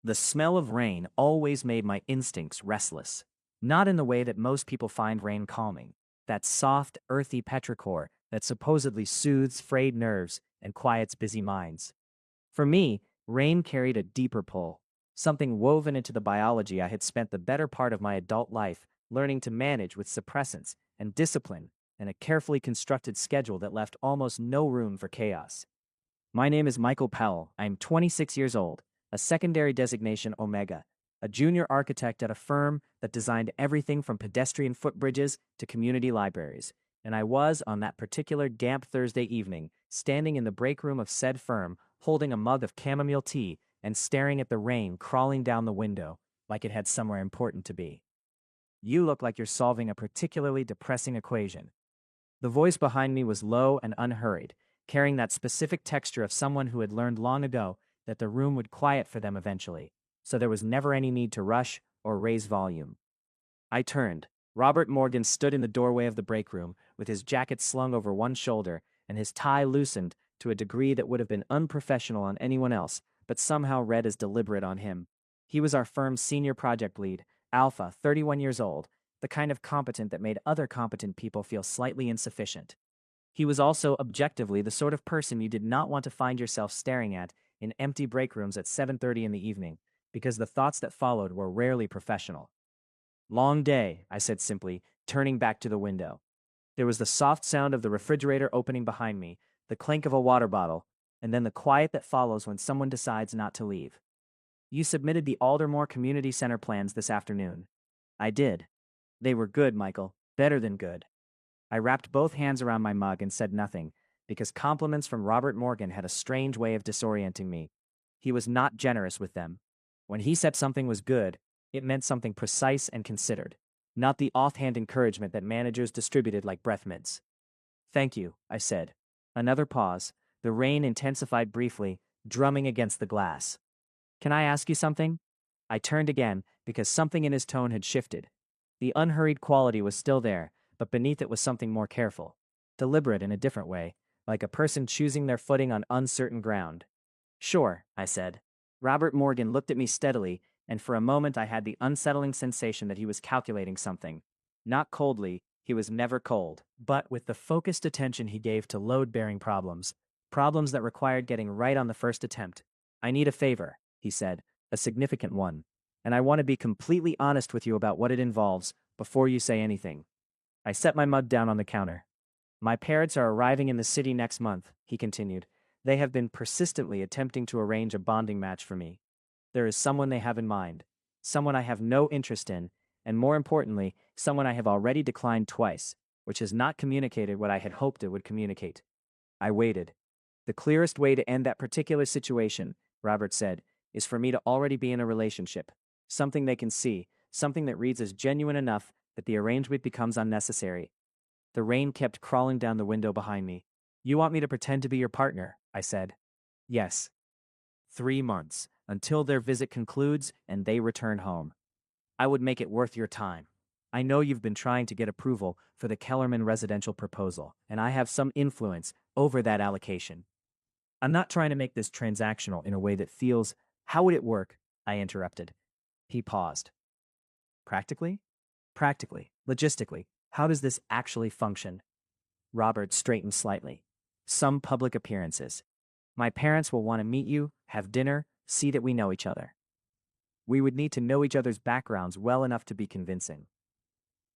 The smell of rain always made my instincts restless. Not in the way that most people find rain calming. That soft, earthy petrichor that supposedly soothes frayed nerves and quiets busy minds. For me, rain carried a deeper pull, something woven into the biology I had spent the better part of my adult life learning to manage with suppressants and discipline and a carefully constructed schedule that left almost no room for chaos. My name is Michael Powell. I am 26 years old, a secondary designation Omega, a junior architect at a firm that designed everything from pedestrian footbridges to community libraries. And I was, on that particular damp Thursday evening, standing in the break room of said firm, holding a mug of chamomile tea and staring at the rain crawling down the window like it had somewhere important to be. You look like you're solving a particularly depressing equation. The voice behind me was low and unhurried, carrying that specific texture of someone who had learned long ago that the room would quiet for them eventually, so there was never any need to rush or raise volume. I turned. Robert Morgan stood in the doorway of the break room, with his jacket slung over one shoulder and his tie loosened to a degree that would have been unprofessional on anyone else, but somehow read as deliberate on him. He was our firm's senior project lead, Alpha, 31 years old, the kind of competent that made other competent people feel slightly insufficient. He was also objectively the sort of person you did not want to find yourself staring at in empty break rooms at 7:30 in the evening, because the thoughts that followed were rarely professional. Long day, I said simply, turning back to the window. There was the soft sound of the refrigerator opening behind me, the clink of a water bottle, and then the quiet that follows when someone decides not to leave. You submitted the Aldermore Community Center plans this afternoon. I did. They were good, Michael. Better than good. I wrapped both hands around my mug and said nothing, because compliments from Robert Morgan had a strange way of disorienting me. He was not generous with them. When he said something was good, it meant something precise and considered, not the offhand encouragement that managers distributed like breath mints. Thank you, I said. Another pause. The rain intensified briefly, drumming against the glass. Can I ask you something? I turned again, because something in his tone had shifted. The unhurried quality was still there, but beneath it was something more careful, deliberate in a different way, like a person choosing their footing on uncertain ground. Sure, I said. Robert Morgan looked at me steadily, and for a moment I had the unsettling sensation that he was calculating something. Not coldly, he was never cold, but with the focused attention he gave to load-bearing problems, problems that required getting right on the first attempt. I need a favor, he said, a significant one, and I want to be completely honest with you about what it involves before you say anything. I set my mug down on the counter. My parents are arriving in the city next month, he continued. They have been persistently attempting to arrange a bonding match for me. There is someone they have in mind, someone I have no interest in, and more importantly, someone I have already declined twice, which has not communicated what I had hoped it would communicate. I waited. The clearest way to end that particular situation, Robert said, is for me to already be in a relationship, something they can see, something that reads as genuine enough that the arrangement becomes unnecessary. The rain kept crawling down the window behind me. You want me to pretend to be your partner, I said. Yes. 3 months, until their visit concludes and they return home. I would make it worth your time. I know you've been trying to get approval for the Kellerman residential proposal, and I have some influence over that allocation. I'm not trying to make this transactional in a way that feels, how would it work? I interrupted. He paused. Practically? Practically, logistically, how does this actually function? Robert straightened slightly. Some public appearances. My parents will want to meet you, have dinner, see that we know each other. We would need to know each other's backgrounds well enough to be convincing.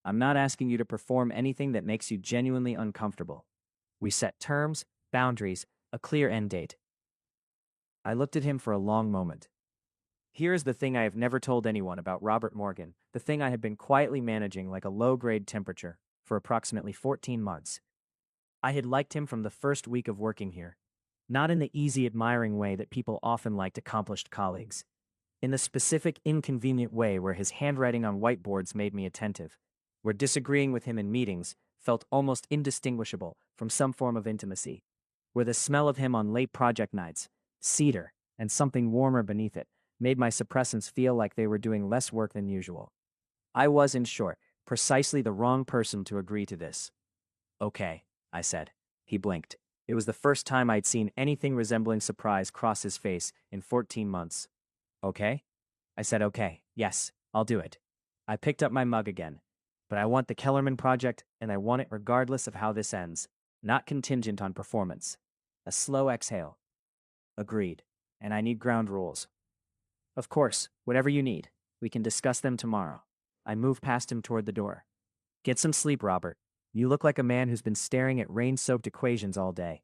I'm not asking you to perform anything that makes you genuinely uncomfortable. We set terms, boundaries, a clear end date. I looked at him for a long moment. Here is the thing I have never told anyone about Robert Morgan, the thing I had been quietly managing like a low-grade temperature for approximately 14 months. I had liked him from the first week of working here, not in the easy, admiring way that people often liked accomplished colleagues, in the specific, inconvenient way where his handwriting on whiteboards made me attentive, where disagreeing with him in meetings felt almost indistinguishable from some form of intimacy, where the smell of him on late project nights, cedar, and something warmer beneath it, made my suppressants feel like they were doing less work than usual. I was, in short, precisely the wrong person to agree to this. Okay, I said. He blinked. It was the first time I'd seen anything resembling surprise cross his face in 14 months. Okay? I said, okay, yes, I'll do it. I picked up my mug again. But I want the Kellerman project, and I want it regardless of how this ends, not contingent on performance. A slow exhale. Agreed. And I need ground rules. Of course, whatever you need. We can discuss them tomorrow. I moved past him toward the door. Get some sleep, Robert. You look like a man who's been staring at rain-soaked equations all day.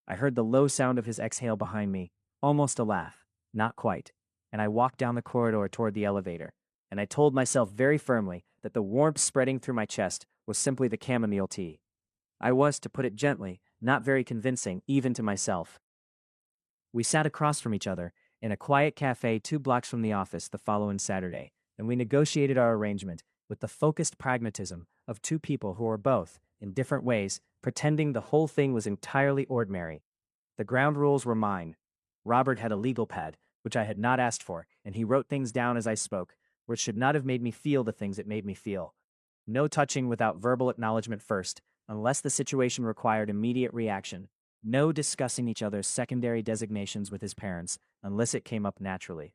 I heard the low sound of his exhale behind me, almost a laugh, not quite, and I walked down the corridor toward the elevator, and I told myself very firmly that the warmth spreading through my chest was simply the chamomile tea. I was, to put it gently, not very convincing, even to myself. We sat across from each other in a quiet cafe 2 blocks from the office the following Saturday, and we negotiated our arrangement with the focused pragmatism of two people who were both, in different ways, pretending the whole thing was entirely ordinary. The ground rules were mine. Robert had a legal pad, which I had not asked for, and he wrote things down as I spoke, which should not have made me feel the things it made me feel. No touching without verbal acknowledgement first, unless the situation required immediate reaction. No discussing each other's secondary designations with his parents, unless it came up naturally.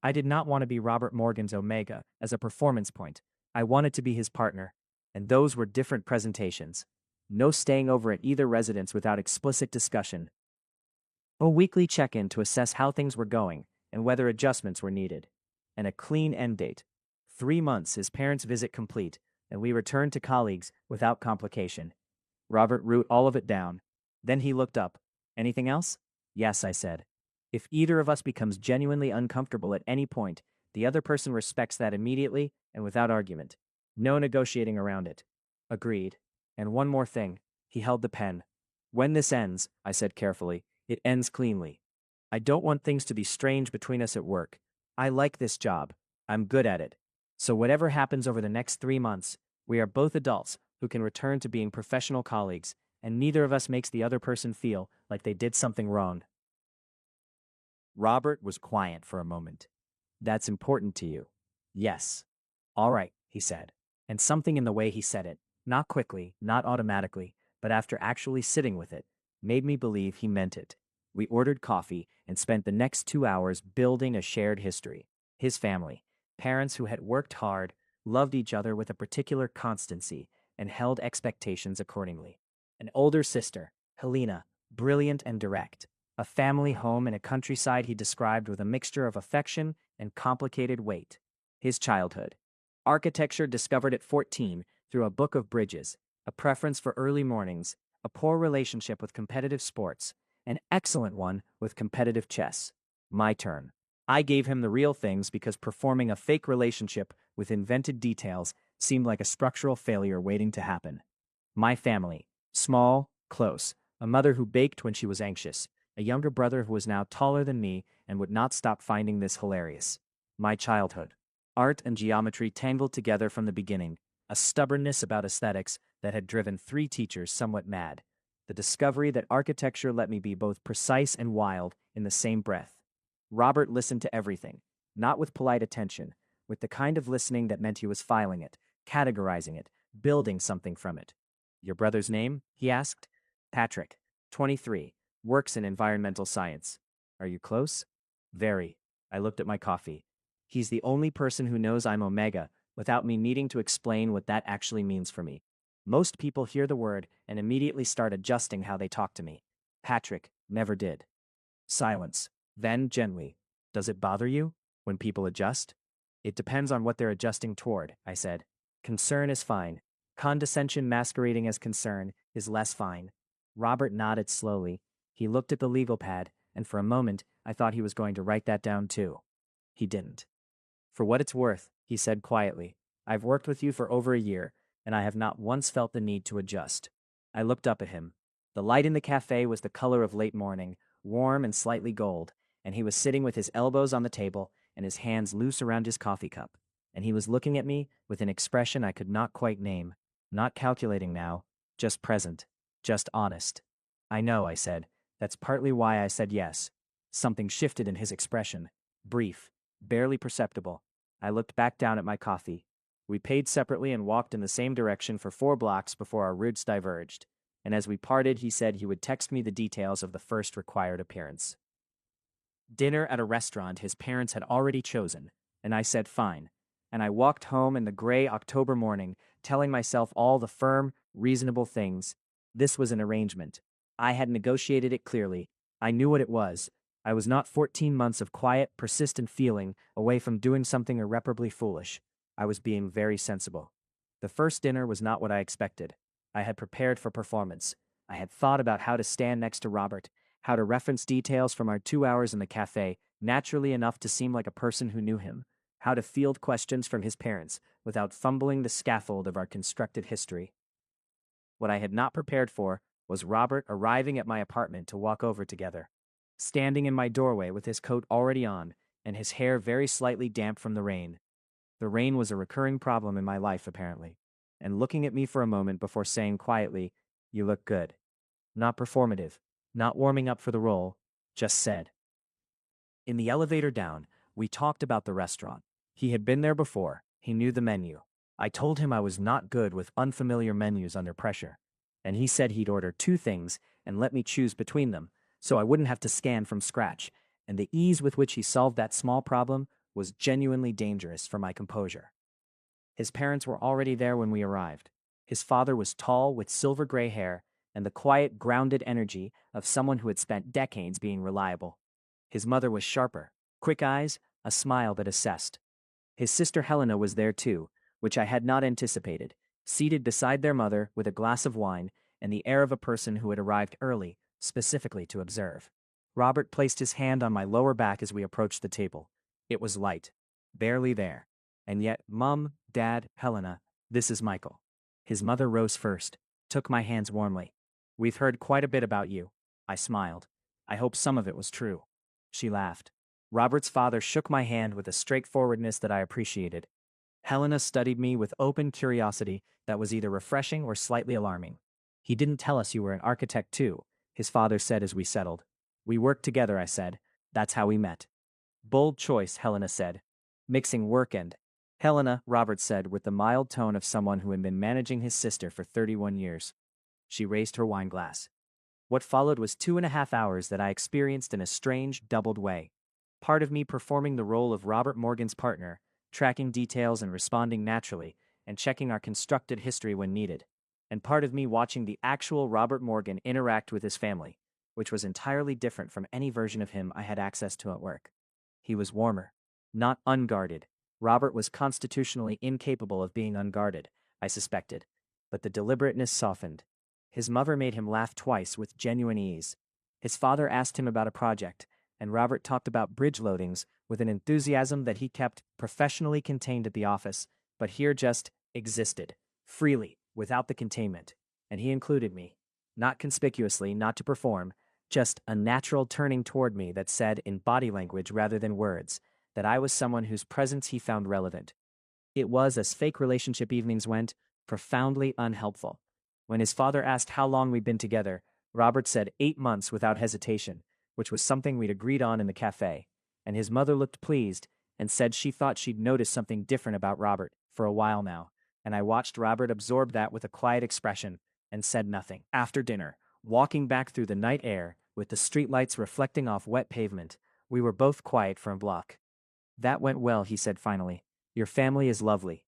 I did not want to be Robert Morgan's Omega as a performance point. I wanted to be his partner, and those were different presentations. No staying over at either residence without explicit discussion. A weekly check-in to assess how things were going and whether adjustments were needed. And a clean end date. 3 months, his parents' visit complete, and we returned to colleagues without complication. Robert wrote all of it down. Then he looked up. Anything else? Yes, I said. If either of us becomes genuinely uncomfortable at any point, the other person respects that immediately and without argument. No negotiating around it. Agreed. And one more thing. He held the pen. When this ends, I said carefully, it ends cleanly. I don't want things to be strange between us at work. I like this job. I'm good at it. So whatever happens over the next 3 months, we are both adults who can return to being professional colleagues, and neither of us makes the other person feel like they did something wrong. Robert was quiet for a moment. That's important to you. Yes. All right, he said. And something in the way he said it, not quickly, not automatically, but after actually sitting with it, made me believe he meant it. We ordered coffee and spent the next 2 hours building a shared history. His family, parents who had worked hard, loved each other with a particular constancy, and held expectations accordingly. An older sister, Helena, brilliant and direct. A family home in a countryside he described with a mixture of affection and complicated weight. His childhood. Architecture discovered at 14 through a book of bridges, a preference for early mornings, a poor relationship with competitive sports, an excellent one with competitive chess. My turn. I gave him the real things because performing a fake relationship with invented details seemed like a structural failure waiting to happen. My family. Small, close, a mother who baked when she was anxious, a younger brother who was now taller than me and would not stop finding this hilarious. My childhood. Art and geometry tangled together from the beginning, a stubbornness about aesthetics that had driven 3 teachers somewhat mad. The discovery that architecture let me be both precise and wild in the same breath. Robert listened to everything, not with polite attention, with the kind of listening that meant he was filing it, categorizing it, building something from it. Your brother's name? He asked. Patrick, 23, works in environmental science. Are you close? Very. I looked at my coffee. He's the only person who knows I'm Omega without me needing to explain what that actually means for me. Most people hear the word and immediately start adjusting how they talk to me. Patrick never did. Silence. Then, gently. Does it bother you when people adjust? It depends on what they're adjusting toward, I said. Concern is fine. Condescension masquerading as concern is less fine. Robert nodded slowly. He looked at the legal pad, and for a moment I thought he was going to write that down too. He didn't. For what it's worth, he said quietly, I've worked with you for over a year, and I have not once felt the need to adjust. I looked up at him. The light in the cafe was the color of late morning, warm and slightly gold, and he was sitting with his elbows on the table and his hands loose around his coffee cup, and he was looking at me with an expression I could not quite name, not calculating now, just present, just honest. I know, I said. That's partly why I said yes. Something shifted in his expression. Brief, barely perceptible. I looked back down at my coffee. We paid separately and walked in the same direction for 4 blocks before our routes diverged, and as we parted he said he would text me the details of the first required appearance. Dinner at a restaurant his parents had already chosen, And I said fine. And I walked home in the gray October morning, telling myself all the firm, reasonable things. This was an arrangement. I had negotiated it clearly. I knew what it was. I was not 14 months of quiet, persistent feeling away from doing something irreparably foolish. I was being very sensible. The first dinner was not what I expected. I had prepared for performance. I had thought about how to stand next to Robert, how to reference details from our 2 hours in the cafe, naturally enough to seem like a person who knew him, how to field questions from his parents without fumbling the scaffold of our constructed history. What I had not prepared for was Robert arriving at my apartment to walk over together, standing in my doorway with his coat already on and his hair very slightly damp from the rain. The rain was a recurring problem in my life, apparently, and looking at me for a moment before saying quietly, "You look good." Not performative, not warming up for the role, just said. In the elevator down, we talked about the restaurant. He had been there before, he knew the menu. I told him I was not good with unfamiliar menus under pressure, and he said he'd order two things and let me choose between them, so I wouldn't have to scan from scratch, and the ease with which he solved that small problem was genuinely dangerous for my composure. His parents were already there when we arrived. His father was tall with silver gray hair and the quiet, grounded energy of someone who had spent decades being reliable. His mother was sharper, quick eyes, a smile that assessed. His sister Helena was there too, which I had not anticipated, seated beside their mother with a glass of wine and the air of a person who had arrived early, specifically to observe. Robert placed his hand on my lower back as we approached the table. It was light, barely there. And yet, Mum, Dad, Helena, this is Michael. His mother rose first, took my hands warmly. We've heard quite a bit about you. I smiled. I hope some of it was true. She laughed. Robert's father shook my hand with a straightforwardness that I appreciated. Helena studied me with open curiosity that was either refreshing or slightly alarming. He didn't tell us you were an architect too, his father said as we settled. We worked together, I said. That's how we met. Bold choice, Helena said. Mixing work and Helena, Robert said with the mild tone of someone who had been managing his sister for 31 years. She raised her wine glass. What followed was 2.5 hours that I experienced in a strange, doubled way. Part of me performing the role of Robert Morgan's partner, tracking details and responding naturally, and checking our constructed history when needed. And part of me watching the actual Robert Morgan interact with his family, which was entirely different from any version of him I had access to at work. He was warmer, not unguarded. Robert was constitutionally incapable of being unguarded, I suspected, but the deliberateness softened. His mother made him laugh twice with genuine ease. His father asked him about a project, and Robert talked about bridge loadings with an enthusiasm that he kept professionally contained at the office, but here just existed, freely, without the containment. And he included me. Not conspicuously, not to perform, just a natural turning toward me that said in body language rather than words that I was someone whose presence he found relevant. It was, as fake relationship evenings went, profoundly unhelpful. When his father asked how long we'd been together, Robert said 8 months without hesitation, which was something we'd agreed on in the cafe, and his mother looked pleased and said she thought she'd noticed something different about Robert for a while now, and I watched Robert absorb that with a quiet expression and said nothing. After dinner, walking back through the night air with the streetlights reflecting off wet pavement, we were both quiet for a block. That went well, he said finally. Your family is lovely.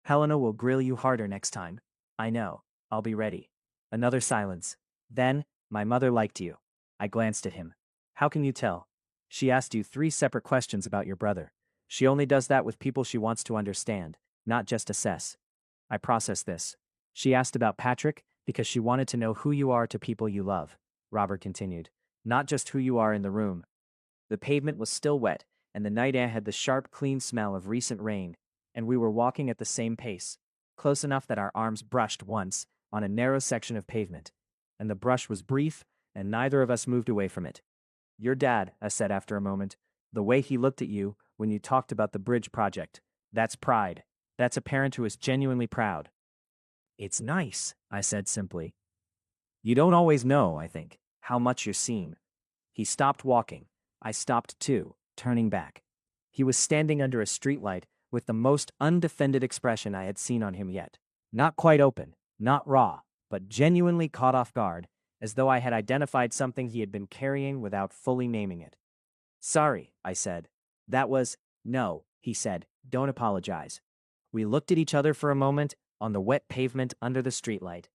Helena will grill you harder next time. I know. I'll be ready. Another silence. Then, my mother liked you. I glanced at him. How can you tell? She asked you 3 separate questions about your brother. She only does that with people she wants to understand, not just assess. I processed this. She asked about Patrick because she wanted to know who you are to people you love, Robert continued. Not just who you are in the room. The pavement was still wet, and the night air had the sharp, clean smell of recent rain, and we were walking at the same pace, close enough that our arms brushed once on a narrow section of pavement, and the brush was brief, and neither of us moved away from it. Your dad, I said after a moment, the way he looked at you when you talked about the bridge project, that's pride. That's a parent who is genuinely proud. It's nice, I said simply. You don't always know, I think, how much you're seen. He stopped walking. I stopped too, turning back. He was standing under a streetlight with the most undefended expression I had seen on him yet. Not quite open, not raw, but genuinely caught off guard, as though I had identified something he had been carrying without fully naming it. Sorry, I said. That was, no, he said. Don't apologize. We looked at each other for a moment on the wet pavement under the streetlight,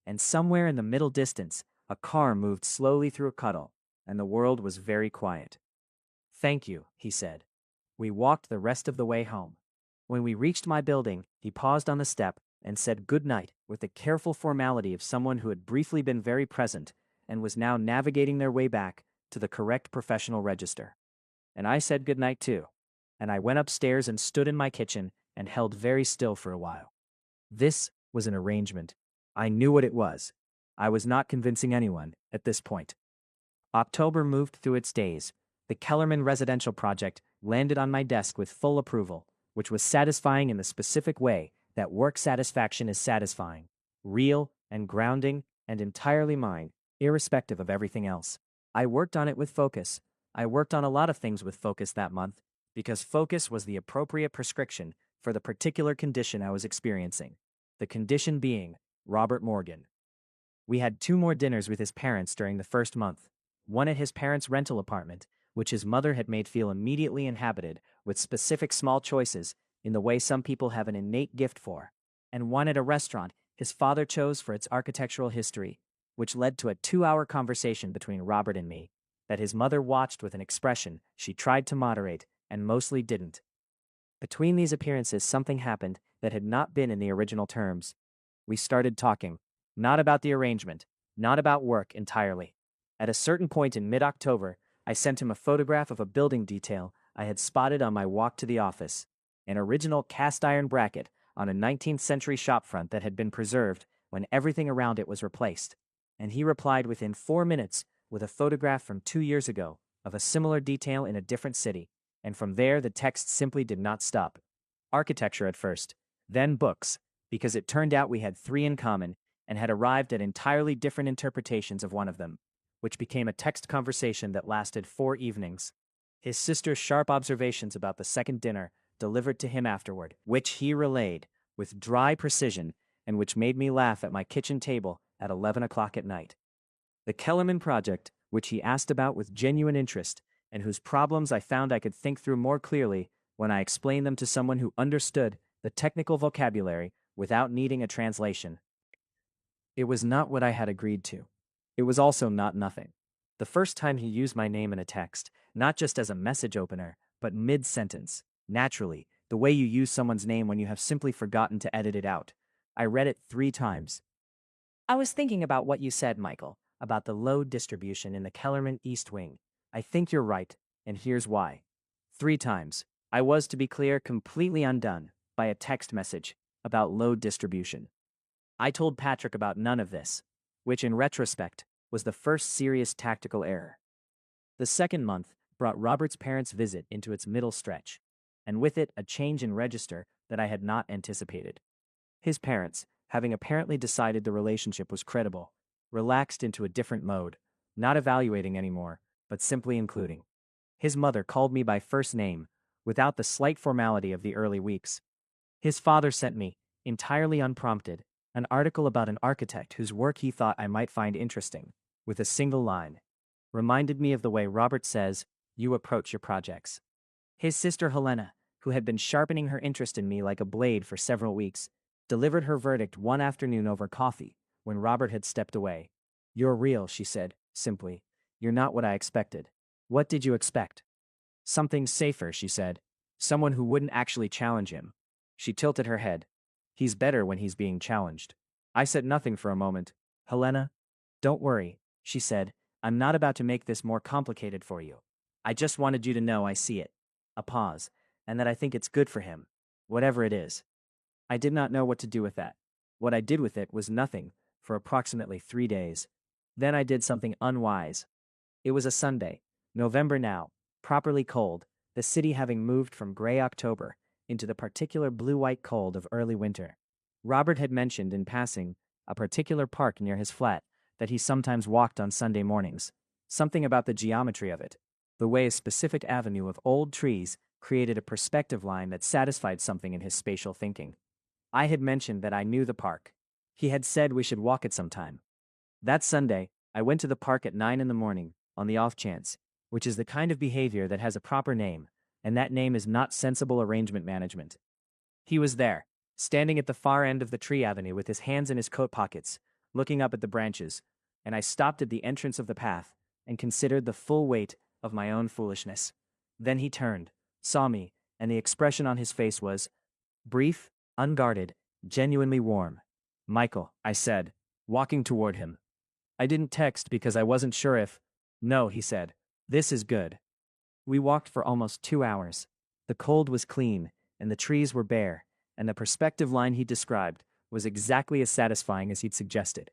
and somewhere in the middle distance, a car moved slowly through a puddle, and the world was very quiet. Thank you, he said. We walked the rest of the way home. When we reached my building, he paused on the step and said good night with the careful formality of someone who had briefly been very present and was now navigating their way back to the correct professional register. And I said good night too, and I went upstairs and stood in my kitchen and held very still for a while. This was an arrangement. I knew what it was. I was not convincing anyone at this point. October moved through its days. The Kellerman residential project landed on my desk with full approval, which was satisfying in the specific way that work satisfaction is satisfying, real and grounding and entirely mine, irrespective of everything else. I worked on it with focus. I worked on a lot of things with focus that month, because focus was the appropriate prescription for the particular condition I was experiencing, the condition being Robert Morgan. We had 2 more dinners with his parents during the first month, one at his parents' rental apartment, which his mother had made feel immediately inhabited with specific small choices in the way some people have an innate gift for, and one at a restaurant his father chose for its architectural history, which led to a 2-hour conversation between Robert and me that his mother watched with an expression she tried to moderate and mostly didn't. Between these appearances, something happened that had not been in the original terms. We started talking, not about the arrangement, not about work entirely. At a certain point in mid-October, I sent him a photograph of a building detail I had spotted on my walk to the office, an original cast-iron bracket on a 19th century shopfront that had been preserved when everything around it was replaced, and he replied within 4 minutes with a photograph from 2 years ago of a similar detail in a different city, and from there the text simply did not stop. Architecture at first, then books, because it turned out we had 3 in common and had arrived at entirely different interpretations of one of them, which became a text conversation that lasted 4 evenings. His sister's sharp observations about the second dinner delivered to him afterward, which he relayed with dry precision and which made me laugh at my kitchen table at 11 o'clock at night. The Kellerman project, which he asked about with genuine interest, and whose problems I found I could think through more clearly when I explained them to someone who understood the technical vocabulary without needing a translation. It was not what I had agreed to. It was also not nothing. The first time he used my name in a text, not just as a message opener, but mid-sentence, naturally, the way you use someone's name when you have simply forgotten to edit it out. I read it 3 times. I was thinking about what you said, Michael, about the load distribution in the Kellerman East Wing. I think you're right, and here's why. 3 times. I was, to be clear, completely undone by a text message about load distribution. I told Patrick about none of this, which in retrospect was the first serious tactical error. The second month brought Robert's parents' visit into its middle stretch, and with it a change in register that I had not anticipated. His parents, having apparently decided the relationship was credible, relaxed into a different mode, not evaluating anymore, but simply including. His mother called me by first name, without the slight formality of the early weeks. His father sent me, entirely unprompted, an article about an architect whose work he thought I might find interesting, with a single line. Reminded me of the way Robert says, "You approach your projects." His sister Helena, who had been sharpening her interest in me like a blade for several weeks, delivered her verdict one afternoon over coffee, when Robert had stepped away. "You're real," she said, simply. "You're not what I expected." "What did you expect?" "Something safer," she said. "Someone who wouldn't actually challenge him." She tilted her head. "He's better when he's being challenged." I said nothing for a moment. "Helena, don't worry," she said. "I'm not about to make this more complicated for you. I just wanted you to know I see it." A pause, and that I think it's good for him, whatever it is. I did not know what to do with that. What I did with it was nothing for approximately 3 days. Then I did something unwise. It was a Sunday, November now, properly cold, the city having moved from gray October into the particular blue-white cold of early winter. Robert had mentioned in passing a particular park near his flat that he sometimes walked on Sunday mornings. Something about the geometry of it, the way a specific avenue of old trees created a perspective line that satisfied something in his spatial thinking. I had mentioned that I knew the park. He had said we should walk it sometime. That Sunday, I went to the park at 9 in the morning, on the off chance, which is the kind of behavior that has a proper name, and that name is not sensible arrangement management. He was there, standing at the far end of the tree avenue with his hands in his coat pockets, looking up at the branches, and I stopped at the entrance of the path and considered the full weight of my own foolishness. Then he turned, saw me, and the expression on his face was brief, unguarded, genuinely warm. "Michael," I said, walking toward him. I didn't text because I wasn't sure if. "No," he said. "This is good." We walked for almost 2 hours. The cold was clean, and the trees were bare, and the perspective line he described was exactly as satisfying as he'd suggested.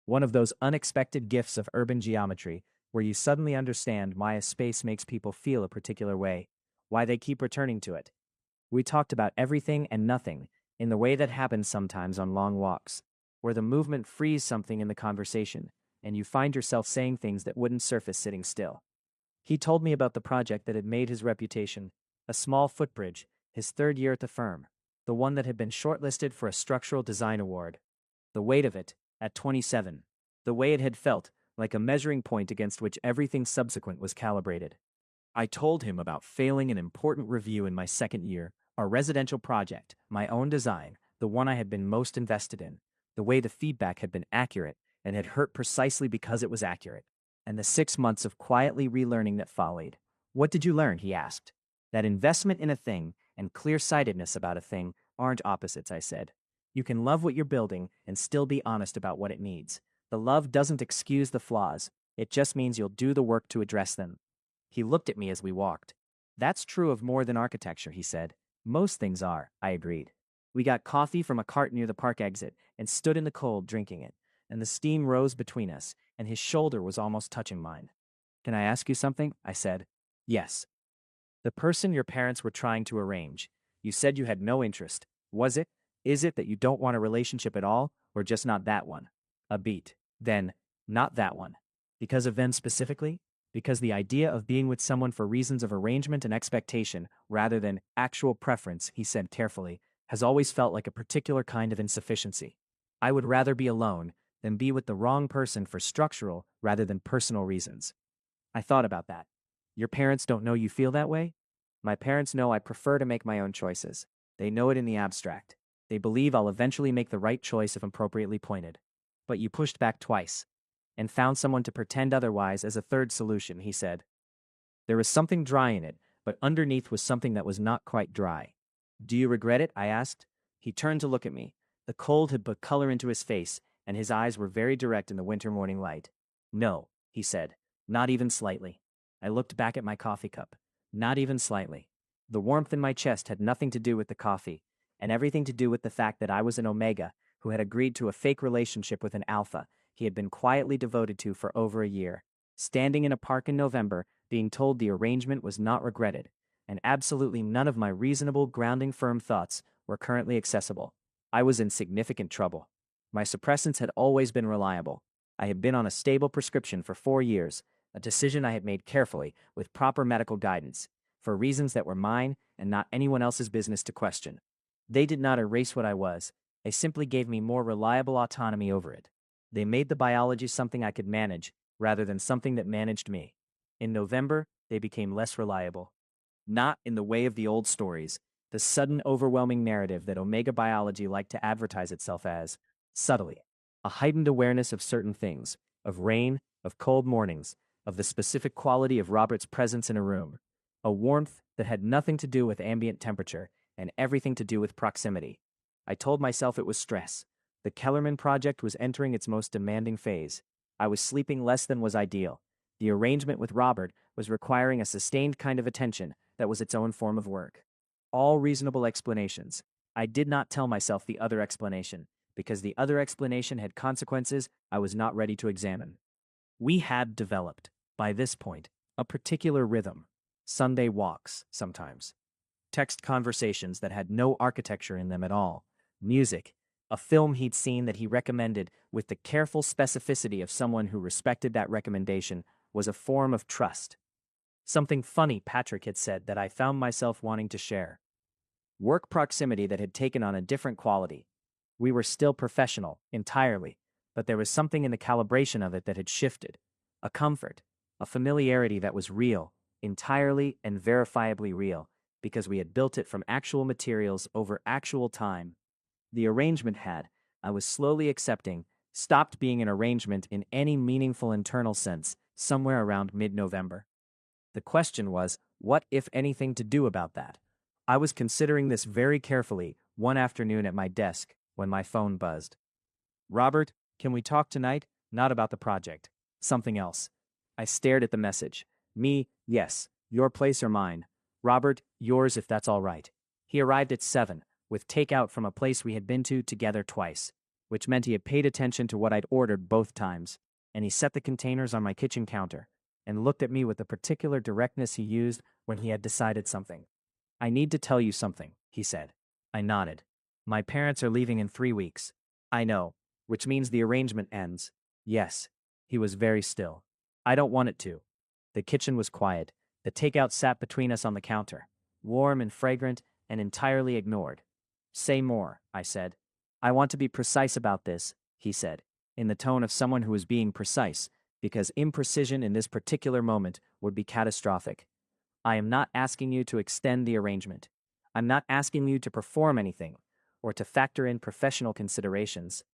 One of those unexpected gifts of urban geometry where you suddenly understand why a space makes people feel a particular way, why they keep returning to it. We talked about everything and nothing in the way that happens sometimes on long walks, where the movement frees something in the conversation, and you find yourself saying things that wouldn't surface sitting still. He told me about the project that had made his reputation, a small footbridge, his third year at the firm, the one that had been shortlisted for a structural design award. The weight of it, at 27, the way it had felt, like a measuring point against which everything subsequent was calibrated. I told him about failing an important review in my second year, our residential project, my own design, the one I had been most invested in, the way the feedback had been accurate and had hurt precisely because it was accurate, and the 6 months of quietly relearning that followed. "What did you learn?" he asked. "That investment in a thing and clear-sightedness about a thing aren't opposites," I said. "You can love what you're building and still be honest about what it needs. The love doesn't excuse the flaws. It just means you'll do the work to address them." He looked at me as we walked. "That's true of more than architecture," he said. "Most things are," I agreed. We got coffee from a cart near the park exit and stood in the cold drinking it, and the steam rose between us, and his shoulder was almost touching mine. "Can I ask you something?" I said. "Yes." "The person your parents were trying to arrange, you said you had no interest. Is it that you don't want a relationship at all, or just not that one?" A beat. Then, "Not that one." "Because of them specifically?" "Because the idea of being with someone for reasons of arrangement and expectation, rather than actual preference," he said carefully, "has always felt like a particular kind of insufficiency. I would rather be alone than be with the wrong person for structural rather than personal reasons." I thought about that. "Your parents don't know you feel that way?" "My parents know I prefer to make my own choices. They know it in the abstract. They believe I'll eventually make the right choice if appropriately pointed." "But you pushed back twice and found someone to pretend otherwise as a third solution," he said. There was something dry in it, but underneath was something that was not quite dry. "Do you regret it?" I asked. He turned to look at me. The cold had put color into his face, and his eyes were very direct in the winter morning light. "No," he said. "Not even slightly." I looked back at my coffee cup. Not even slightly. The warmth in my chest had nothing to do with the coffee, and everything to do with the fact that I was an omega who had agreed to a fake relationship with an alpha he had been quietly devoted to for over a year, standing in a park in November, being told the arrangement was not regretted, and absolutely none of my reasonable, grounding, firm thoughts were currently accessible. I was in significant trouble. My suppressants had always been reliable. I had been on a stable prescription for 4 years, a decision I had made carefully, with proper medical guidance, for reasons that were mine and not anyone else's business to question. They did not erase what I was. They simply gave me more reliable autonomy over it. They made the biology something I could manage, rather than something that managed me. In November, they became less reliable. Not in the way of the old stories, the sudden overwhelming narrative that Omega biology liked to advertise itself as, subtly. A heightened awareness of certain things, of rain, of cold mornings, of the specific quality of Robert's presence in a room. A warmth that had nothing to do with ambient temperature and everything to do with proximity. I told myself it was stress. The Kellerman project was entering its most demanding phase. I was sleeping less than was ideal. The arrangement with Robert was requiring a sustained kind of attention that was its own form of work. All reasonable explanations. I did not tell myself the other explanation, because the other explanation had consequences I was not ready to examine. We had developed, by this point, a particular rhythm. Sunday walks, sometimes. Text conversations that had no architecture in them at all. Music. A film he'd seen that he recommended with the careful specificity of someone who respected that recommendation was a form of trust. Something funny Patrick had said that I found myself wanting to share. Work proximity that had taken on a different quality. We were still professional, entirely, but there was something in the calibration of it that had shifted. A comfort, a familiarity that was real, entirely and verifiably real, because we had built it from actual materials over actual time. The arrangement had, I was slowly accepting, stopped being an arrangement in any meaningful internal sense somewhere around mid-November. The question was, what, if anything, to do about that? I was considering this very carefully one afternoon at my desk when my phone buzzed. Robert, can we talk tonight? Not about the project. Something else. I stared at the message. Me, yes. Your place or mine. Robert, yours if that's all right. He arrived at 7, with takeout from a place we had been to together twice, which meant he had paid attention to what I'd ordered both times, and he set the containers on my kitchen counter, and looked at me with the particular directness he used when he had decided something. I need to tell you something, he said. I nodded. My parents are leaving in 3 weeks. I know, which means the arrangement ends. Yes. He was very still. I don't want it to. The kitchen was quiet. The takeout sat between us on the counter, warm and fragrant and entirely ignored. Say more, I said. I want to be precise about this, he said, in the tone of someone who is being precise, because imprecision in this particular moment would be catastrophic. I am not asking you to extend the arrangement. I'm not asking you to perform anything, or to factor in professional considerations.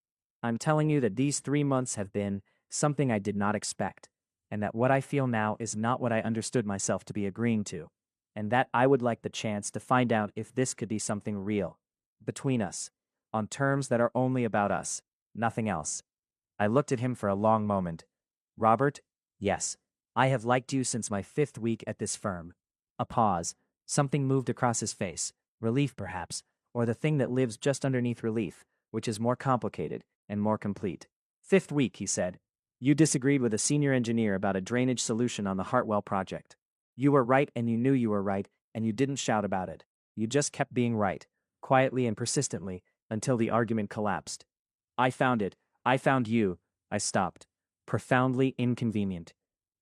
I'm telling you that these 3 months have been something I did not expect, and that what I feel now is not what I understood myself to be agreeing to, and that I would like the chance to find out if this could be something real, between us, on terms that are only about us, nothing else. I looked at him for a long moment. Robert, yes, I have liked you since my 5th week at this firm. A pause. Something moved across his face, relief perhaps, or the thing that lives just underneath relief, which is more complicated and more complete. 5th week, he said. You disagreed with a senior engineer about a drainage solution on the Hartwell project. You were right and you knew you were right, and you didn't shout about it. You just kept being right, quietly and persistently, until the argument collapsed. I found you, I stopped. Profoundly inconvenient.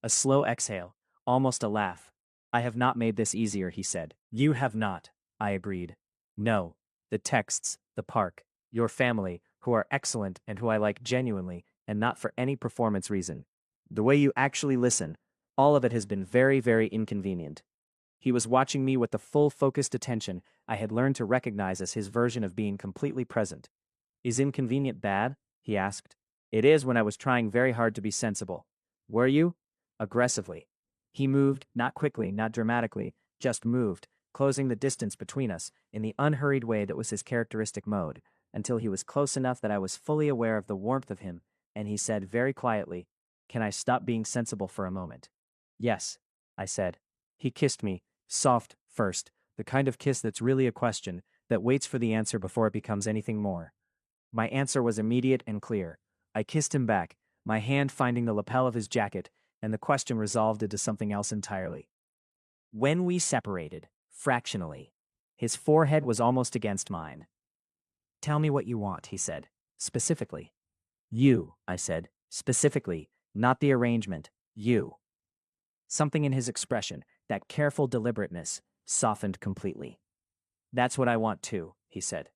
A slow exhale, almost a laugh. I have not made this easier, he said. You have not, I agreed. No. The texts, the park, your family, who are excellent and who I like genuinely, and not for any performance reason. The way you actually listen, all of it has been very, very inconvenient. He was watching me with the full focused attention I had learned to recognize as his version of being completely present. Is inconvenient bad? He asked. It is when I was trying very hard to be sensible. Were you? Aggressively. He moved, not quickly, not dramatically, just moved, closing the distance between us in the unhurried way that was his characteristic mode, until he was close enough that I was fully aware of the warmth of him, and he said very quietly, Can I stop being sensible for a moment? Yes, I said. He kissed me, soft, first, the kind of kiss that's really a question, that waits for the answer before it becomes anything more. My answer was immediate and clear. I kissed him back, my hand finding the lapel of his jacket, and the question resolved into something else entirely. When we separated, fractionally, his forehead was almost against mine. Tell me what you want, he said, specifically. You, I said, specifically, not the arrangement, you. Something in his expression, that careful deliberateness, softened completely. That's what I want too, he said.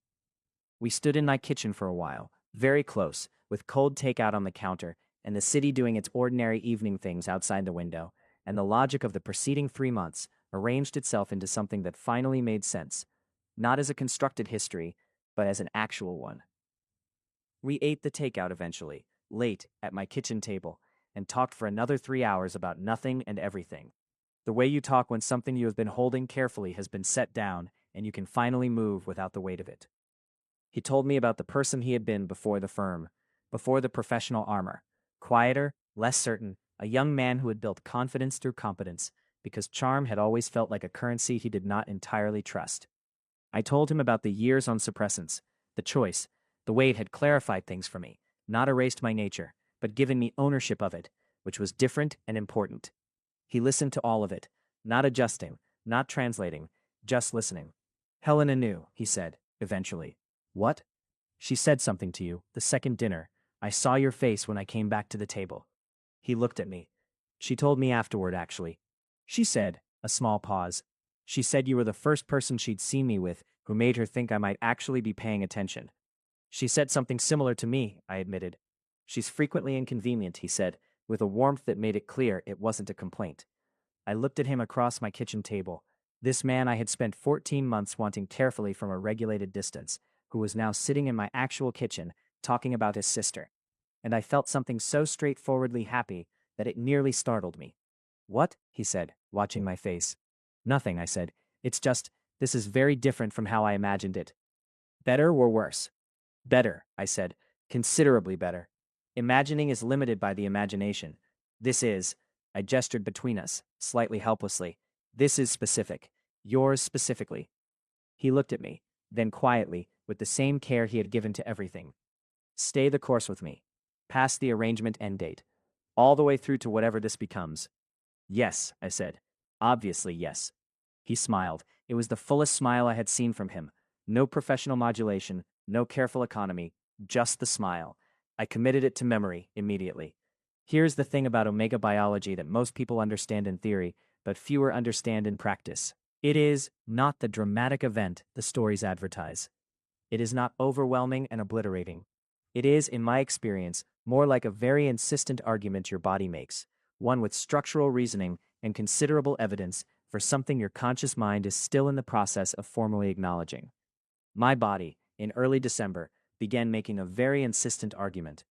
We stood in my kitchen for a while, very close, with cold takeout on the counter, and the city doing its ordinary evening things outside the window, and the logic of the preceding 3 months arranged itself into something that finally made sense, not as a constructed history, but as an actual one. We ate the takeout eventually, late, at my kitchen table, and talked for another 3 hours about nothing and everything. The way you talk when something you have been holding carefully has been set down, and you can finally move without the weight of it. He told me about the person he had been before the firm, before the professional armor. Quieter, less certain, a young man who had built confidence through competence, because charm had always felt like a currency he did not entirely trust. I told him about the years on suppressants, the choice, the way it had clarified things for me, not erased my nature, but given me ownership of it, which was different and important. He listened to all of it, not adjusting, not translating, just listening. Helena knew, he said, eventually. What? She said something to you, the second dinner. I saw your face when I came back to the table. He looked at me. She told me afterward, actually. She said, a small pause. She said you were the first person she'd seen me with who made her think I might actually be paying attention. She said something similar to me, I admitted. She's frequently inconvenient, he said, with a warmth that made it clear it wasn't a complaint. I looked at him across my kitchen table. This man I had spent 14 months wanting carefully from a regulated distance, who was now sitting in my actual kitchen, talking about his sister. And I felt something so straightforwardly happy that it nearly startled me. "What?" he said, watching my face. "Nothing," I said. "It's just, this is very different from how I imagined it." "Better or worse?" "Better," I said. "Considerably better. Imagining is limited by the imagination. This is," I gestured between us, slightly helplessly. "This is specific. Yours specifically." He looked at me, then quietly, with the same care he had given to everything. "Stay the course with me. Past the arrangement end date. All the way through to whatever this becomes." "Yes," I said. "Obviously, yes." He smiled. It was the fullest smile I had seen from him. No professional modulation, no careful economy, just the smile. I committed it to memory immediately. Here's the thing about omega biology that most people understand in theory, but fewer understand in practice. It is not the dramatic event the stories advertise. It is not overwhelming and obliterating. It is, in my experience, more like a very insistent argument your body makes, one with structural reasoning and considerable evidence for something your conscious mind is still in the process of formally acknowledging. My body, in early December, began making a very insistent argument.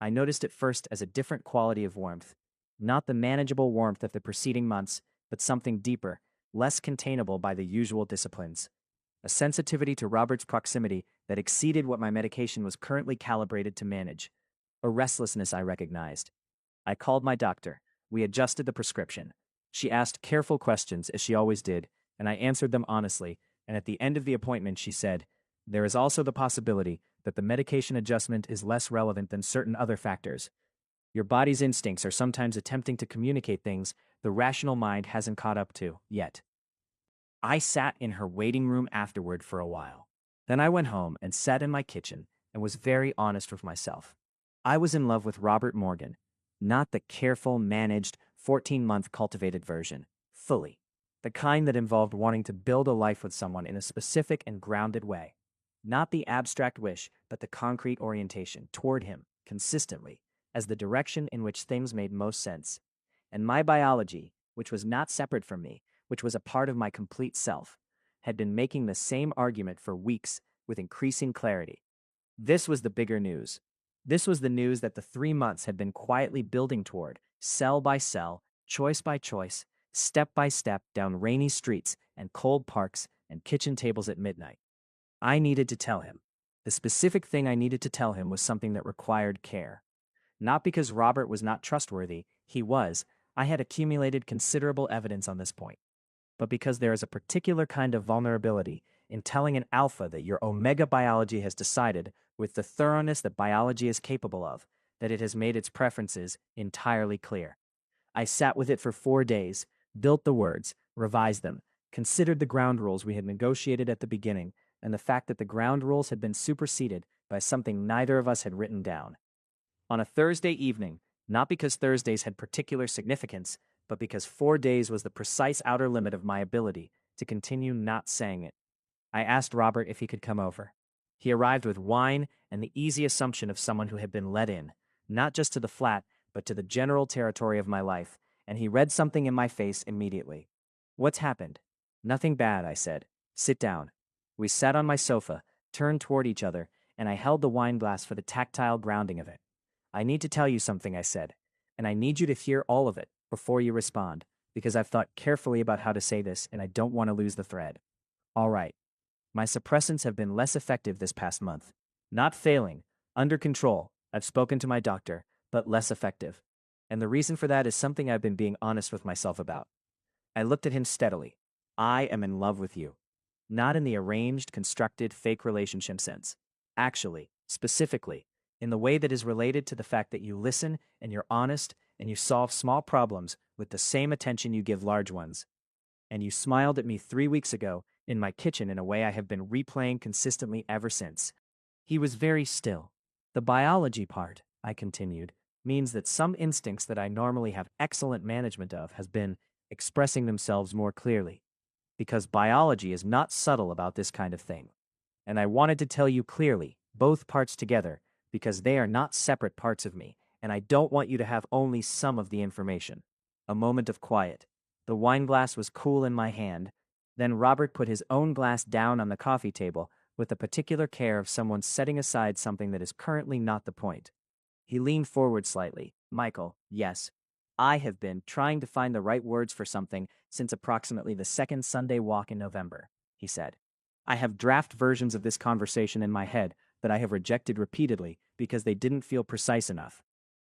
I noticed it first as a different quality of warmth, not the manageable warmth of the preceding months, but something deeper, less containable by the usual disciplines. A sensitivity to Robert's proximity that exceeded what my medication was currently calibrated to manage. A restlessness I recognized. I called my doctor. We adjusted the prescription. She asked careful questions, as she always did, and I answered them honestly, and at the end of the appointment she said, "There is also the possibility that the medication adjustment is less relevant than certain other factors. Your body's instincts are sometimes attempting to communicate things the rational mind hasn't caught up to yet." I sat in her waiting room afterward for a while. Then I went home and sat in my kitchen and was very honest with myself. I was in love with Robert Morgan, not the careful, managed, 14-month cultivated version, fully. The kind that involved wanting to build a life with someone in a specific and grounded way. Not the abstract wish, but the concrete orientation toward him, consistently, as the direction in which things made most sense. And my biology, which was not separate from me, which was a part of my complete self, had been making the same argument for weeks with increasing clarity. This was the bigger news. This was the news that the 3 months had been quietly building toward, cell by cell, choice by choice, step by step down rainy streets and cold parks and kitchen tables at midnight. I needed to tell him. The specific thing I needed to tell him was something that required care. Not because Robert was not trustworthy, he was. I had accumulated considerable evidence on this point. But because there is a particular kind of vulnerability in telling an alpha that your omega biology has decided, with the thoroughness that biology is capable of, that it has made its preferences entirely clear. I sat with it for 4 days, built the words, revised them, considered the ground rules we had negotiated at the beginning, and the fact that the ground rules had been superseded by something neither of us had written down. On a Thursday evening, not because Thursdays had particular significance, but because 4 days was the precise outer limit of my ability to continue not saying it, I asked Robert if he could come over. He arrived with wine and the easy assumption of someone who had been let in, not just to the flat, but to the general territory of my life, and he read something in my face immediately. "What's happened?" "Nothing bad," I said. "Sit down." We sat on my sofa, turned toward each other, and I held the wine glass for the tactile grounding of it. "I need to tell you something," I said, "and I need you to hear all of it before you respond, because I've thought carefully about how to say this and I don't want to lose the thread." "All right. My suppressants have been less effective this past month. Not failing, under control, I've spoken to my doctor, but less effective. And the reason for that is something I've been being honest with myself about." I looked at him steadily. "I am in love with you. Not in the arranged, constructed, fake relationship sense. Actually, specifically, in the way that is related to the fact that you listen and you're honest and you solve small problems with the same attention you give large ones. And you smiled at me 3 weeks ago in my kitchen in a way I have been replaying consistently ever since." He was very still. "The biology part," I continued, "means that some instincts that I normally have excellent management of has been expressing themselves more clearly. Because biology is not subtle about this kind of thing. And I wanted to tell you clearly, both parts together, because they are not separate parts of me, and I don't want you to have only some of the information." A moment of quiet. The wine glass was cool in my hand. Then Robert put his own glass down on the coffee table with the particular care of someone setting aside something that is currently not the point. He leaned forward slightly. Michael, yes. I have been trying to find the right words for something since approximately the second Sunday walk in November, he said. I have draft versions of this conversation in my head that I have rejected repeatedly because they didn't feel precise enough.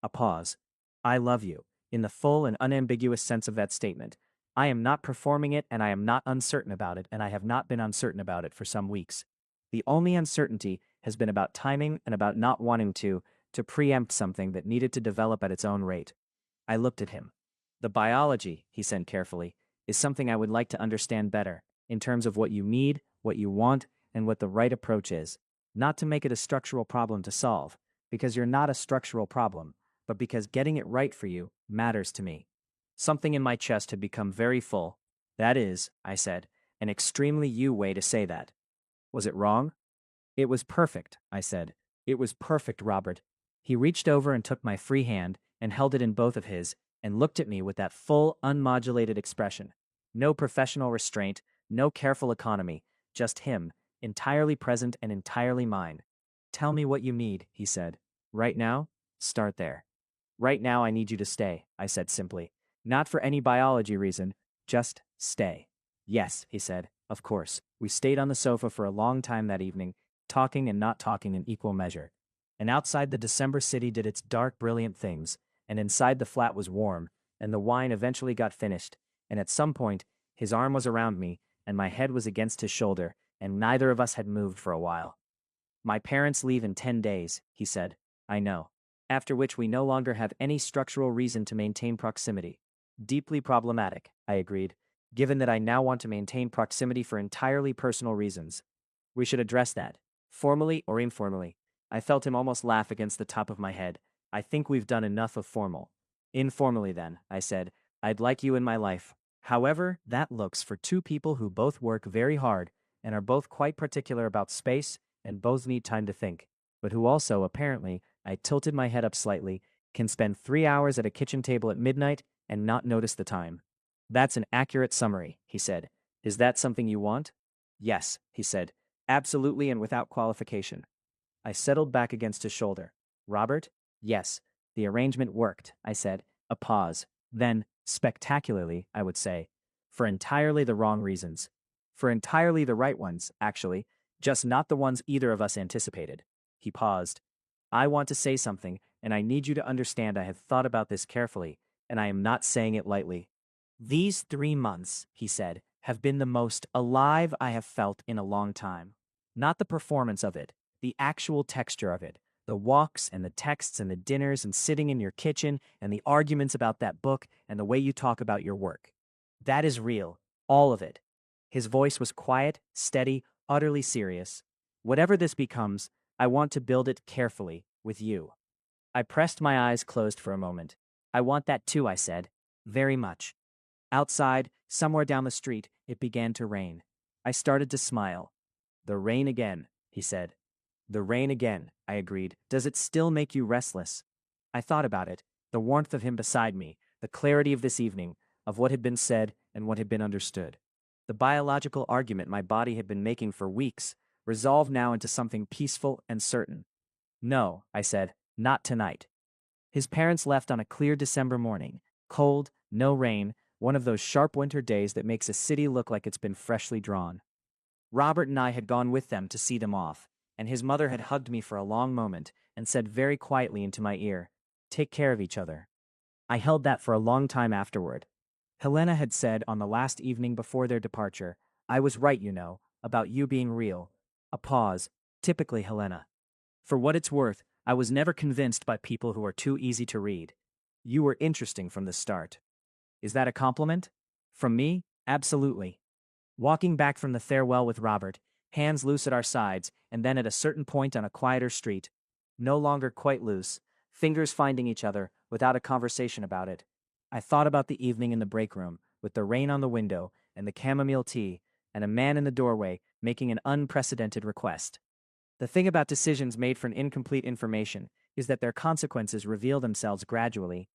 A pause. I love you, in the full and unambiguous sense of that statement. I am not performing it and I am not uncertain about it, and I have not been uncertain about it for some weeks. The only uncertainty has been about timing and about not wanting to preempt something that needed to develop at its own rate. I looked at him. The biology, he said carefully, is something I would like to understand better, in terms of what you need, what you want, and what the right approach is. Not to make it a structural problem to solve, because you're not a structural problem, but because getting it right for you matters to me. Something in my chest had become very full. That is, I said, an extremely you way to say that. Was it wrong? It was perfect, I said. It was perfect, Robert. He reached over and took my free hand and held it in both of his and looked at me with that full, unmodulated expression. No professional restraint, no careful economy, just him, entirely present and entirely mine. Tell me what you need, he said. Right now? Start there. Right now I need you to stay, I said simply. Not for any biology reason, just stay. Yes, he said, of course. We stayed on the sofa for a long time that evening, talking and not talking in equal measure. And outside the December city did its dark, brilliant things, and inside the flat was warm, and the wine eventually got finished, and at some point, his arm was around me, and my head was against his shoulder, and neither of us had moved for a while. My parents leave in 10 days, he said. I know. After which we no longer have any structural reason to maintain proximity. Deeply problematic, I agreed, given that I now want to maintain proximity for entirely personal reasons. We should address that, formally or informally. I felt him almost laugh against the top of my head. I think we've done enough of formal. Informally then, I said, I'd like you in my life. However, that looks for two people who both work very hard and are both quite particular about space and both need time to think, but who also, apparently, I tilted my head up slightly, can spend 3 hours at a kitchen table at midnight and not notice the time. That's an accurate summary, he said. Is that something you want? Yes, he said, absolutely and without qualification. I settled back against his shoulder. Robert? Yes. The arrangement worked, I said. A pause. Then, spectacularly, I would say. For entirely the wrong reasons. For entirely the right ones, actually, just not the ones either of us anticipated. He paused. I want to say something, and I need you to understand I have thought about this carefully, and I am not saying it lightly. These 3 months, he said, have been the most alive I have felt in a long time. Not the performance of it, the actual texture of it, the walks and the texts and the dinners and sitting in your kitchen and the arguments about that book and the way you talk about your work. That is real, all of it. His voice was quiet, steady, utterly serious. Whatever this becomes, I want to build it carefully, with you. I pressed my eyes closed for a moment. I want that too, I said. Very much. Outside, somewhere down the street, it began to rain. I started to smile. The rain again, he said. The rain again, I agreed. Does it still make you restless? I thought about it, the warmth of him beside me, the clarity of this evening, of what had been said and what had been understood. The biological argument my body had been making for weeks, resolved now into something peaceful and certain. No, I said, not tonight. His parents left on a clear December morning, cold, no rain, one of those sharp winter days that makes a city look like it's been freshly drawn. Robert and I had gone with them to see them off, and his mother had hugged me for a long moment and said very quietly into my ear, "Take care of each other." I held that for a long time afterward. Helena had said on the last evening before their departure, "I was right, you know, about you being real." A pause, typically Helena. For what it's worth, I was never convinced by people who are too easy to read. You were interesting from the start. Is that a compliment? From me? Absolutely. Walking back from the farewell with Robert, hands loose at our sides, and then at a certain point on a quieter street, no longer quite loose, fingers finding each other without a conversation about it, I thought about the evening in the break room, with the rain on the window and the chamomile tea, and a man in the doorway making an unprecedented request. The thing about decisions made from incomplete information is that their consequences reveal themselves gradually.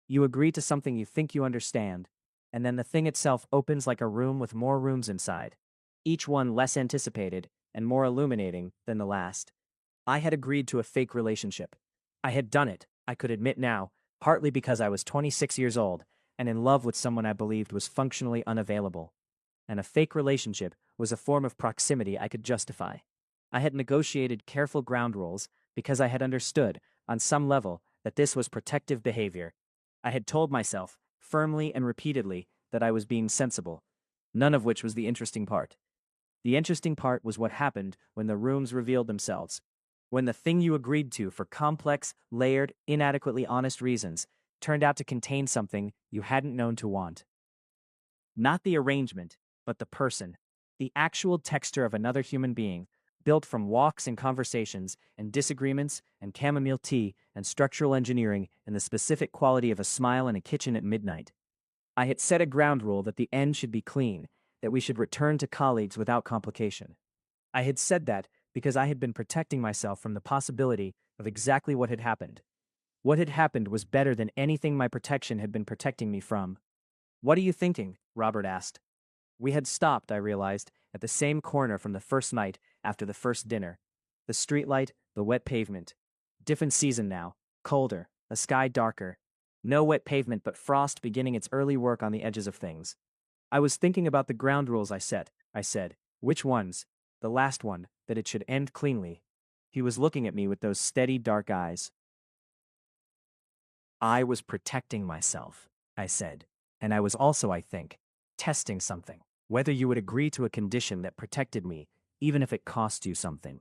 You agree to something you think you understand, and then the thing itself opens like a room with more rooms inside, each one less anticipated and more illuminating than the last. I had agreed to a fake relationship. I had done it, I could admit now, partly because I was 26 years old and in love with someone I believed was functionally unavailable. And a fake relationship was a form of proximity I could justify. I had negotiated careful ground rules because I had understood, on some level, that this was protective behavior. I had told myself, firmly and repeatedly, that I was being sensible, none of which was the interesting part. The interesting part was what happened when the rooms revealed themselves. When the thing you agreed to for complex, layered, inadequately honest reasons turned out to contain something you hadn't known to want. Not the arrangement, but the person. The actual texture of another human being, built from walks and conversations and disagreements and chamomile tea and structural engineering and the specific quality of a smile in a kitchen at midnight. I had set a ground rule that the end should be clean, that we should return to colleagues without complication. I had said that because I had been protecting myself from the possibility of exactly what had happened. What had happened was better than anything my protection had been protecting me from. "What are you thinking?" Robert asked. We had stopped, I realized, at the same corner from the first night after the first dinner. The streetlight, the wet pavement. Different season now. Colder, the sky darker. No wet pavement, but frost beginning its early work on the edges of things. I was thinking about the ground rules I set, I said. Which ones? The last one, that it should end cleanly. He was looking at me with those steady, dark eyes. I was protecting myself, I said. And I was also, I think, testing something. Whether you would agree to a condition that protected me, even if it cost you something.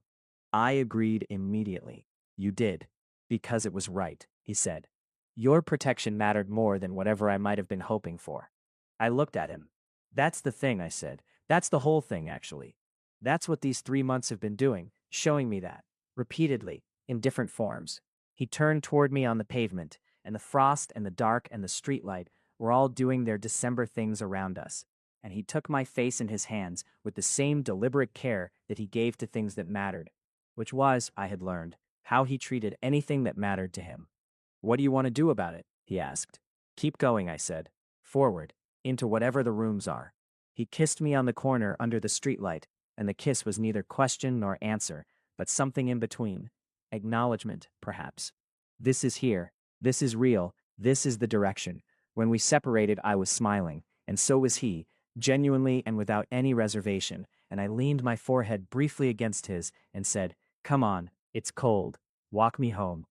I agreed immediately. You did. Because it was right, he said. Your protection mattered more than whatever I might have been hoping for. I looked at him. That's the thing, I said. That's the whole thing, actually. That's what these 3 months have been doing, showing me that. Repeatedly, in different forms. He turned toward me on the pavement, and the frost and the dark and the streetlight were all doing their December things around us. And he took my face in his hands with the same deliberate care that he gave to things that mattered, which was, I had learned, how he treated anything that mattered to him. What do you want to do about it? He asked. Keep going, I said. Forward, into whatever the rooms are. He kissed me on the corner under the streetlight, and the kiss was neither question nor answer, but something in between. Acknowledgement, perhaps. This is here. This is real. This is the direction. When we separated, I was smiling, and so was he, genuinely and without any reservation, and I leaned my forehead briefly against his and said, Come on, it's cold. Walk me home.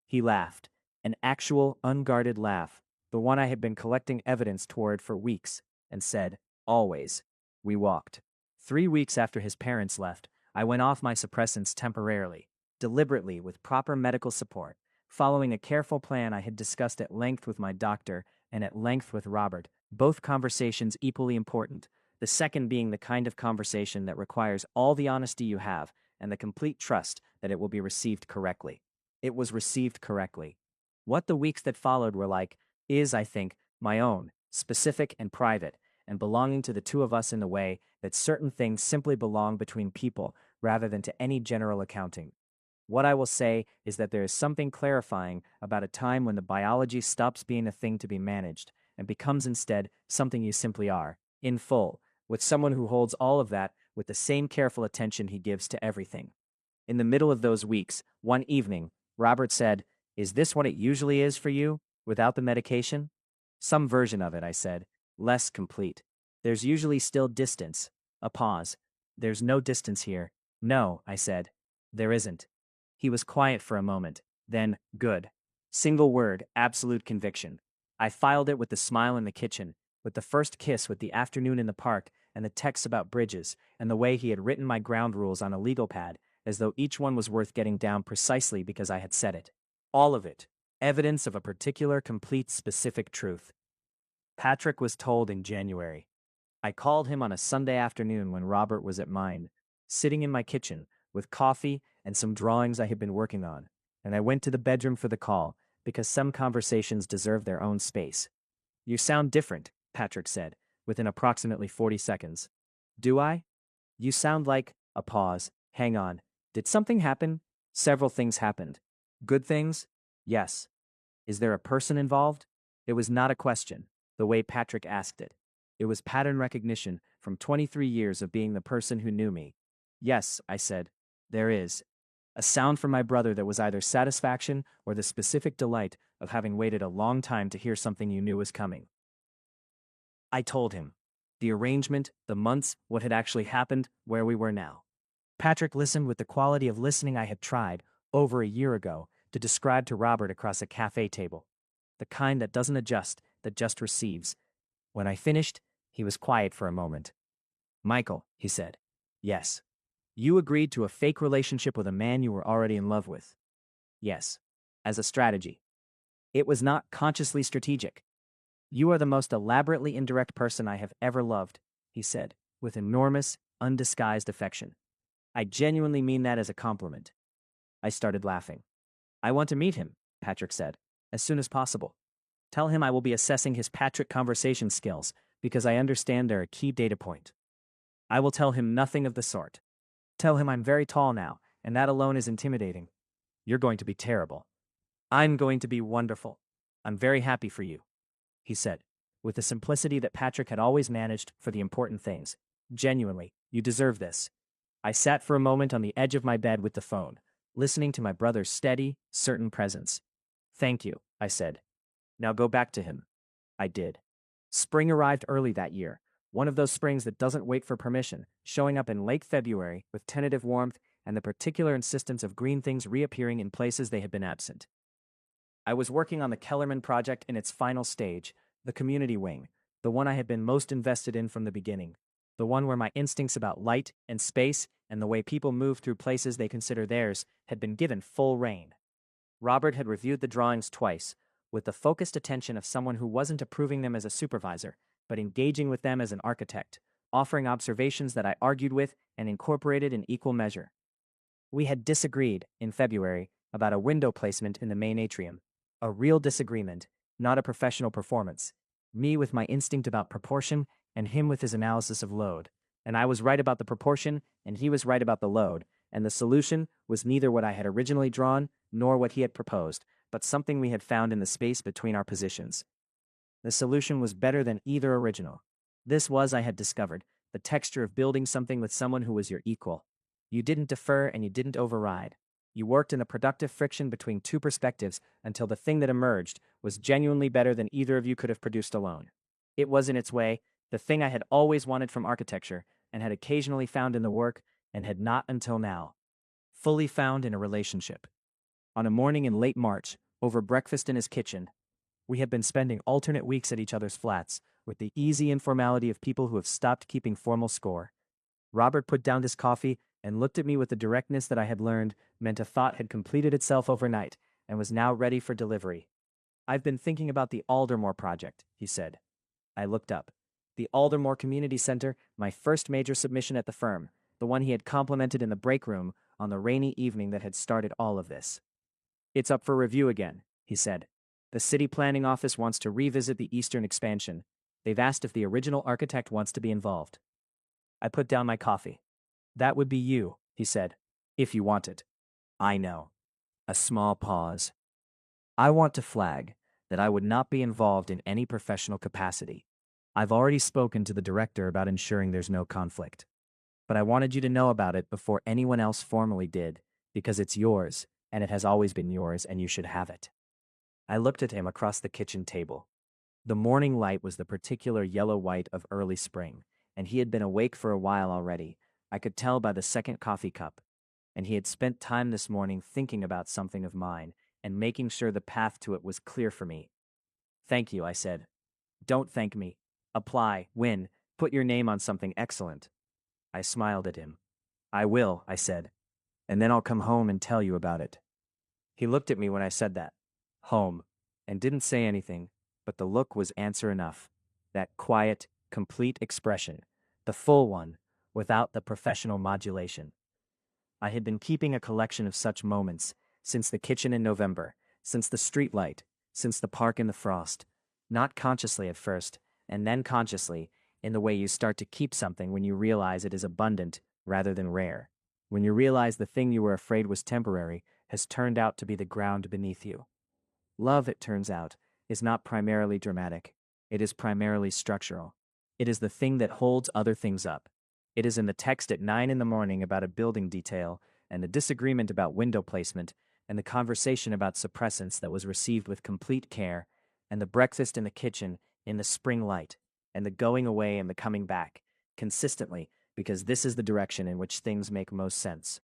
He laughed, an actual, unguarded laugh, the one I had been collecting evidence toward for weeks, and said, Always. We walked. 3 weeks after his parents left, I went off my suppressants temporarily, deliberately with proper medical support, following a careful plan I had discussed at length with my doctor and at length with Robert, both conversations equally important, the second being the kind of conversation that requires all the honesty you have and the complete trust that it will be received correctly. It was received correctly. What the weeks that followed were like is, I think, my own, specific and private, and belonging to the two of us in the way that certain things simply belong between people rather than to any general accounting. What I will say is that there is something clarifying about a time when the biology stops being a thing to be managed and becomes instead something you simply are, in full, with someone who holds all of that with the same careful attention he gives to everything. In the middle of those weeks, one evening, Robert said, Is this what it usually is for you, without the medication? Some version of it, I said, less complete. There's usually still distance. A pause. There's no distance here. No, I said. There isn't. He was quiet for a moment. Then, good. Single word, absolute conviction. I filed it with the smile in the kitchen, with the first kiss with the afternoon in the park, and the texts about bridges, and the way he had written my ground rules on a legal pad, as though each one was worth getting down precisely because I had said it. All of it. Evidence of a particular, complete, specific truth. Patrick was told in January. I called him on a Sunday afternoon when Robert was at mine, sitting in my kitchen, with coffee and some drawings I had been working on, and I went to the bedroom for the call, because some conversations deserve their own space. You sound different, Patrick said, within approximately 40 seconds. Do I? You sound like, a pause. Hang on. Did something happen? Several things happened. Good things? Yes. Is there a person involved? It was not a question. the way Patrick asked it. It was pattern recognition from 23 years of being the person who knew me. Yes, I said. There is. A sound from my brother that was either satisfaction or the specific delight of having waited a long time to hear something you knew was coming. I told him. The arrangement, the months, what had actually happened, where we were now. Patrick listened with the quality of listening I had tried, over a year ago, to describe to Robert across a cafe table. The kind that doesn't adjust, that just receives. When I finished, he was quiet for a moment. Michael, he said. Yes. You agreed to a fake relationship with a man you were already in love with. Yes. As a strategy. It was not consciously strategic. You are the most elaborately indirect person I have ever loved, he said, with enormous, undisguised affection. I genuinely mean that as a compliment. I started laughing. I want to meet him, Patrick said, as soon as possible. Tell him I will be assessing his Patrick conversation skills, because I understand they're a key data point. I will tell him nothing of the sort. Tell him I'm very tall now, and that alone is intimidating. You're going to be terrible. I'm going to be wonderful. I'm very happy for you, he said, with the simplicity that Patrick had always managed for the important things. Genuinely, you deserve this. I sat for a moment on the edge of my bed with the phone, listening to my brother's steady, certain presence. Thank you, I said. Now go back to him. I did. Spring arrived early that year, one of those springs that doesn't wait for permission, showing up in late February with tentative warmth and the particular insistence of green things reappearing in places they had been absent. I was working on the Kellerman project in its final stage, the community wing, the one I had been most invested in from the beginning, the one where my instincts about light and space and the way people move through places they consider theirs had been given full rein. Robert had reviewed the drawings twice, with the focused attention of someone who wasn't approving them as a supervisor, but engaging with them as an architect, offering observations that I argued with and incorporated in equal measure. We had disagreed, in February, about a window placement in the main atrium. A real disagreement, not a professional performance. Me with my instinct about proportion, and him with his analysis of load. And I was right about the proportion, and he was right about the load, and the solution was neither what I had originally drawn, nor what he had proposed, but something we had found in the space between our positions. The solution was better than either original. This was, I had discovered, the texture of building something with someone who was your equal. You didn't defer and you didn't override. You worked in a productive friction between two perspectives until the thing that emerged was genuinely better than either of you could have produced alone. It was, in its way, the thing I had always wanted from architecture and had occasionally found in the work and had not until now fully found in a relationship. On a morning in late March, over breakfast in his kitchen, we had been spending alternate weeks at each other's flats with the easy informality of people who have stopped keeping formal score. Robert put down his coffee and looked at me with the directness that I had learned meant a thought had completed itself overnight and was now ready for delivery. I've been thinking about the Aldermore project, he said. I looked up. The Aldermore Community Center, my first major submission at the firm, the one he had complimented in the break room on the rainy evening that had started all of this. It's up for review again, he said. The city planning office wants to revisit the eastern expansion. They've asked if the original architect wants to be involved. I put down my coffee. That would be you, he said, if you want it. I know. A small pause. I want to flag that I would not be involved in any professional capacity. I've already spoken to the director about ensuring there's no conflict. But I wanted you to know about it before anyone else formally did, because it's yours, and it has always been yours, and you should have it. I looked at him across the kitchen table. The morning light was the particular yellow-white of early spring, and he had been awake for a while already. I could tell by the second coffee cup, and he had spent time this morning thinking about something of mine and making sure the path to it was clear for me. Thank you, I said. Don't thank me. Apply, win, put your name on something excellent. I smiled at him. I will, I said, and then I'll come home and tell you about it. He looked at me when I said that. Home, and didn't say anything, but the look was answer enough. That quiet, complete expression, the full one, without the professional modulation. I had been keeping a collection of such moments, since the kitchen in November, since the street light, since the park in the frost, not consciously at first, and then consciously, in the way you start to keep something when you realize it is abundant rather than rare, when you realize the thing you were afraid was temporary has turned out to be the ground beneath you. Love, it turns out, is not primarily dramatic. It is primarily structural. It is the thing that holds other things up. It is in the text at 9 in the morning about a building detail, and the disagreement about window placement, and the conversation about suppressants that was received with complete care, and the breakfast in the kitchen in the spring light, and the going away and the coming back, consistently, because this is the direction in which things make most sense.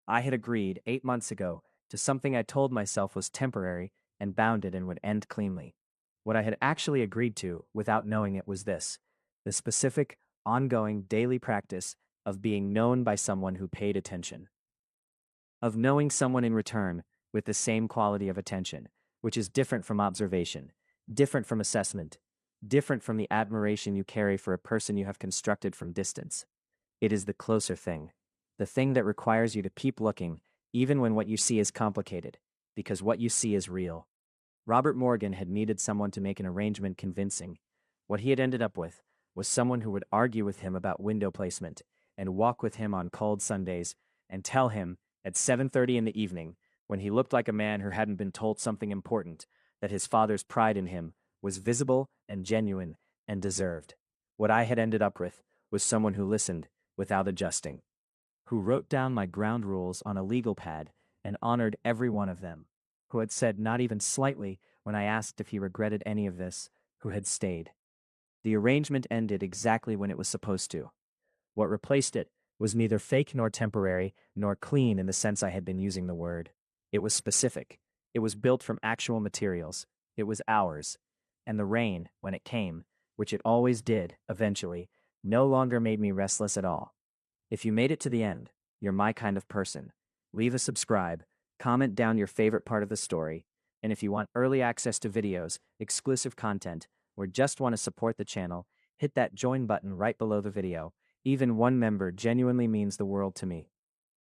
I had agreed 8 months ago to something I told myself was temporary and bounded and would end cleanly. What I had actually agreed to, without knowing it, was this: the specific, ongoing, daily practice of being known by someone who paid attention. Of knowing someone in return with the same quality of attention, which is different from observation, different from assessment, different from the admiration you carry for a person you have constructed from distance. It is the closer thing, the thing that requires you to keep looking, even when what you see is complicated, because what you see is real. Robert Morgan had needed someone to make an arrangement convincing. What he had ended up with was someone who would argue with him about window placement and walk with him on cold Sundays and tell him at 7:30 in the evening, when he looked like a man who hadn't been told something important, that his father's pride in him was visible and genuine and deserved. What I had ended up with was someone who listened without adjusting, who wrote down my ground rules on a legal pad and honored every one of them, who had said not even slightly when I asked if he regretted any of this, who had stayed. The arrangement ended exactly when it was supposed to. What replaced it was neither fake nor temporary, nor clean in the sense I had been using the word. It was specific. It was built from actual materials. It was ours. And the rain, when it came, which it always did, eventually, no longer made me restless at all. If you made it to the end, you're my kind of person. Leave a subscribe, comment down your favorite part of the story, and if you want early access to videos, exclusive content, or just want to support the channel, hit that join button right below the video. Even one member genuinely means the world to me.